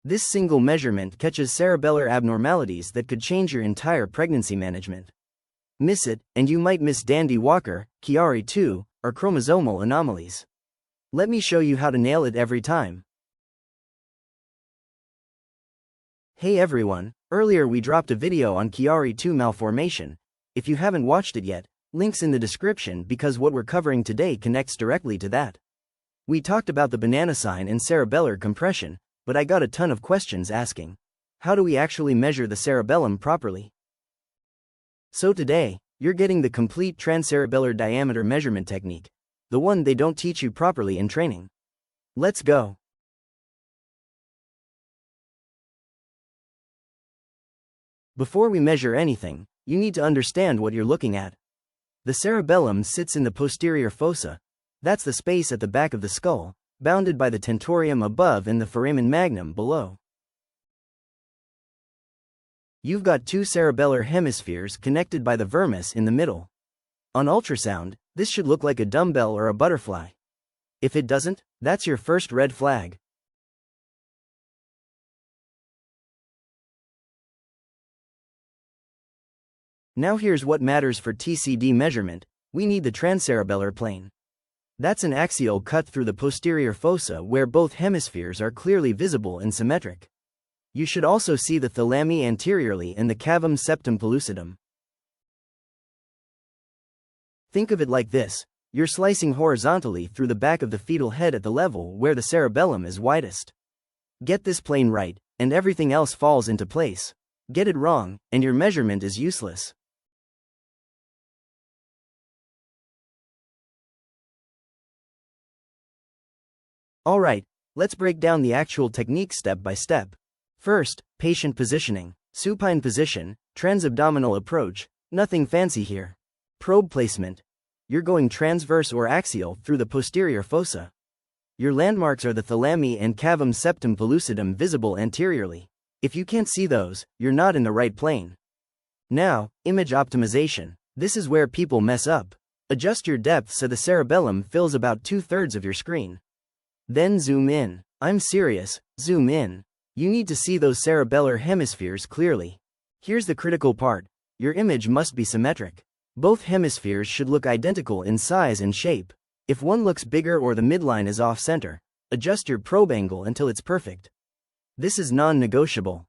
This single measurement catches cerebellar abnormalities that could change your entire pregnancy management. Miss it, and you might miss Dandy Walker, Chiari II, or chromosomal anomalies. Let me show you how to nail it every time. Hey everyone, earlier we dropped a video on Chiari II malformation. If you haven't watched it yet, links in the description because what we're covering today connects directly to that. We talked about the banana sign and cerebellar compression, but I got a ton of questions asking, how do we actually measure the cerebellum properly? So today, you're getting the complete transcerebellar diameter measurement technique, the one they don't teach you properly in training. Let's go. Before we measure anything, you need to understand what you're looking at. The cerebellum sits in the posterior fossa, that's the space at the back of the skull, bounded by the tentorium above and the foramen magnum below. You've got two cerebellar hemispheres connected by the vermis in the middle. On ultrasound, this should look like a dumbbell or a butterfly. If it doesn't, that's your first red flag. Now here's what matters for TCD measurement. We need the transcerebellar plane. That's an axial cut through the posterior fossa where both hemispheres are clearly visible and symmetric. You should also see the thalami anteriorly and the cavum septum pellucidum. Think of it like this: you're slicing horizontally through the back of the fetal head at the level where the cerebellum is widest. Get this plane right, and everything else falls into place. Get it wrong, and your measurement is useless. Alright, let's break down the actual technique step by step. First, patient positioning, supine position, transabdominal approach, nothing fancy here. Probe placement. You're going transverse or axial through the posterior fossa. Your landmarks are the thalami and cavum septum pellucidum visible anteriorly. If you can't see those, you're not in the right plane. Now, image optimization. This is where people mess up. Adjust your depth so the cerebellum fills about 2/3 of your screen. Then zoom in. I'm serious, zoom in. You need to see those cerebellar hemispheres clearly. Here's the critical part. Your image must be symmetric. Both hemispheres should look identical in size and shape. If one looks bigger or the midline is off-center, adjust your probe angle until it's perfect. This is non-negotiable.